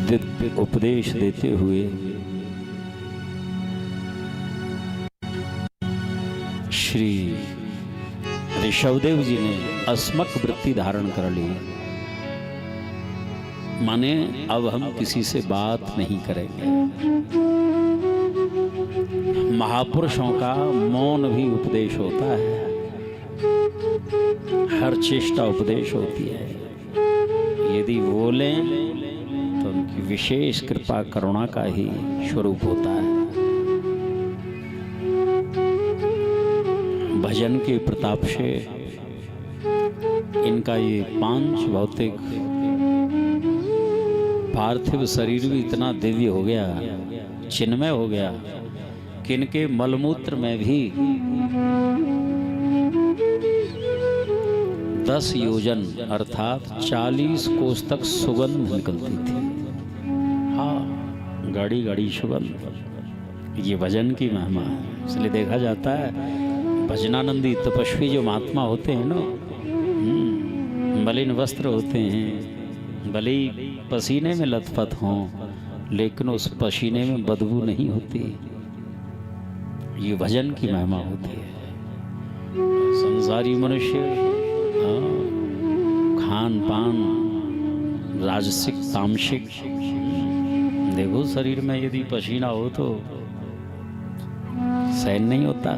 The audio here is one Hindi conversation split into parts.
दिव्य उपदेश देते हुए श्री ऋषभदेव जी ने अस्मक वृत्ति धारण कर ली। माने अब हम किसी से बात नहीं करेंगे। महापुरुषों का मौन भी उपदेश होता है, हर चेष्टा उपदेश होती है। यदि बोलें तो उनकी विशेष कृपा करुणा का ही स्वरूप होता है। भजन के प्रताप से इनका ये पांच भौतिक पार्थिव शरीर भी इतना दिव्य हो गया, चिन्मय हो गया कि इनके मलमूत्र में भी 10 योजन अर्थात 40 कोस तक सुगंध निकलती थी। हाँ, गाड़ी गाड़ी सुगंध। ये भजन की महिमा है। इसलिए देखा जाता है भजनानंदी तपस्वी जो महात्मा होते हैं ना, मलिन वस्त्र होते हैं, भले ही पसीने में लथपथ हों, लेकिन उस पसीने में बदबू नहीं होती। ये भजन की महिमा होती है। संसारी मनुष्य खान पान राजसिक तामसिक, देखो शरीर में यदि पसीना हो तो सहन नहीं होता।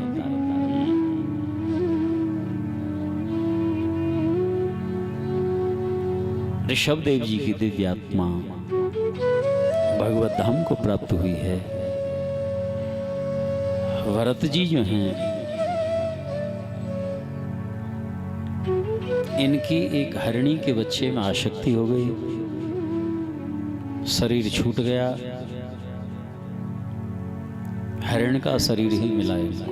ऋषभदेव जी की दिव्य आत्मा भगवत धाम को प्राप्त हुई है। भरत जी जो हैं, इनकी एक हरिणी के बच्चे में आसक्ति हो गई, शरीर छूट गया, हरिण का शरीर ही मिला इनको।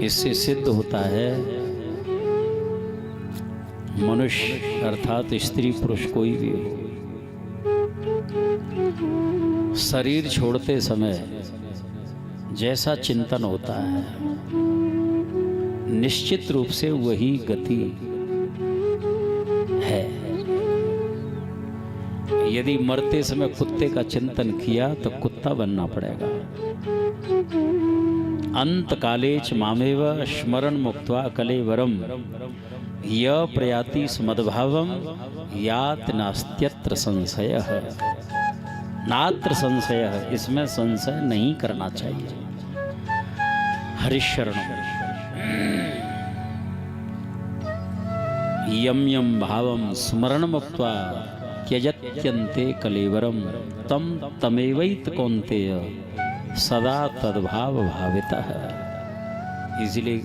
इससे सिद्ध होता है मनुष्य अर्थात स्त्री पुरुष कोई भी हो, शरीर छोड़ते समय जैसा चिंतन होता है निश्चित रूप से वही गति है। यदि मरते समय कुत्ते का चिंतन किया तो कुत्ता बनना पड़ेगा। अंत काले च मामेव स्मरण मुक्त्वा कलेवरम य प्रयाति स्मद्भावम यात नास्त्यत्र संशयः। नात्र संशयः, इसमें संशय नहीं करना चाहिए। हरिशरणम यम यम भावम स्मरण मुक्त्वा त्यजत्यन्ते कलेवरम तम तमेवैत कौन्तेय सदा तद्भाव भावितः। इसलिए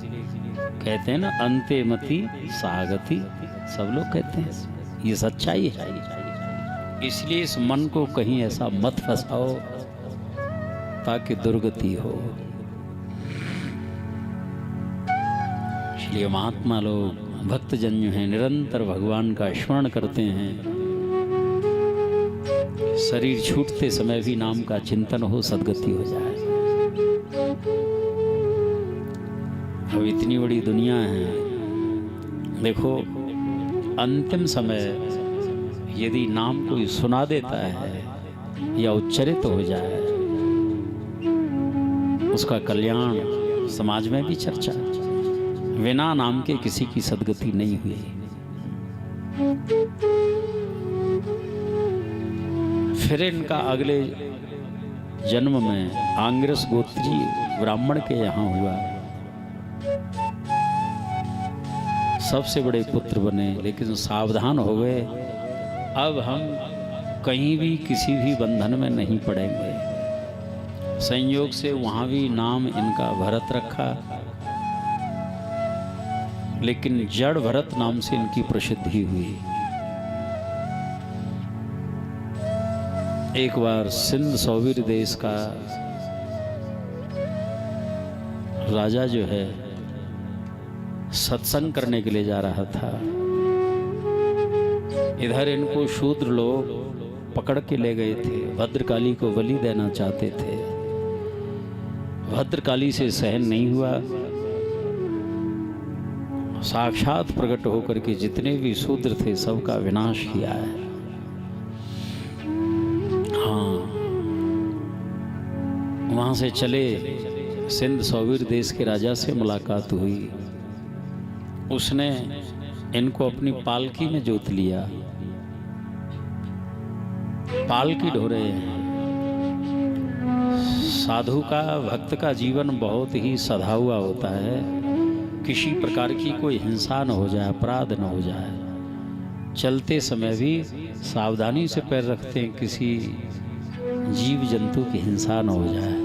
कहते हैं ना, अंते मति सागति, सब लोग कहते हैं, ये सच्चाई है। इसलिए इस मन को कहीं ऐसा मत फंसाओ ताकि दुर्गति हो। इसलिए महात्मा लोग, भक्तजन जो हैं, निरंतर भगवान का स्मरण करते हैं। शरीर छूटते समय भी नाम का चिंतन हो, सद्गति हो जाए। अब इतनी बड़ी दुनिया है, देखो अंतिम समय यदि नाम कोई सुना देता है या उच्चरित हो जाए, उसका कल्याण समाज में भी चर्चा। बिना नाम के किसी की सद्गति नहीं हुई। फिर इनका अगले जन्म में आंगिरस गोत्रीय ब्राह्मण के यहाँ हुआ, सबसे बड़े पुत्र बने, लेकिन सावधान हो गए, अब हम कहीं भी किसी भी बंधन में नहीं पड़ेंगे। संयोग से वहाँ भी नाम इनका भरत रखा, लेकिन जड़ भरत नाम से इनकी प्रसिद्धि हुई। एक बार सिंध सौवीर देश का राजा जो है सत्संग करने के लिए जा रहा था। इधर इनको शूद्र लोग पकड़ के ले गए थे, भद्रकाली को बलि देना चाहते थे। भद्रकाली से सहन नहीं हुआ, साक्षात प्रकट होकर के जितने भी शूद्र थे सबका विनाश किया है। वहाँ से चले, सिंध सौवीर देश के राजा से मुलाकात हुई। उसने इनको अपनी पालकी में जोत लिया। पालकी ढो रहे हैं। साधु का, भक्त का जीवन बहुत ही सधा हुआ होता है। किसी प्रकार की कोई हिंसा न हो जाए, अपराध न हो जाए। चलते समय भी सावधानी से पैर रखते हैं, किसी जीव जंतु की हिंसा न हो जाए।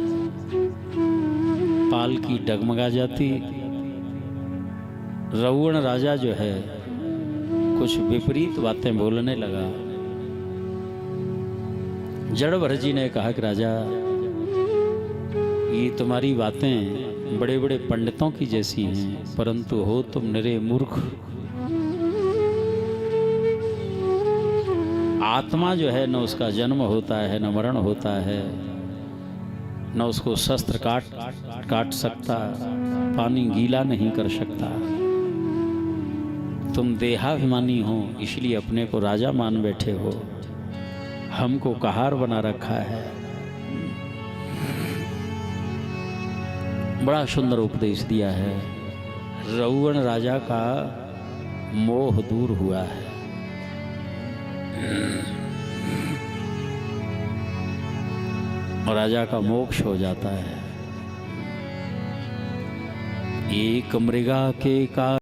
पालकी डगमगा जाती। रावण राजा जो है कुछ विपरीत बातें बोलने लगा। जड़भर जी ने कहा कि राजा, ये तुम्हारी बातें बड़े बड़े पंडितों की जैसी हैं, परंतु हो तुम निरे मूर्ख। आत्मा जो है न उसका जन्म होता है, न मरण होता है, न उसको शस्त्र काट सकता, पानी गीला नहीं कर सकता। तुम देहाभिमानी हो, इसलिए अपने को राजा मान बैठे हो, हमको कहार बना रखा है। बड़ा सुंदर उपदेश दिया है। रावण राजा का मोह दूर हुआ है। राजा का मोक्ष हो जाता है। एक मृगा के का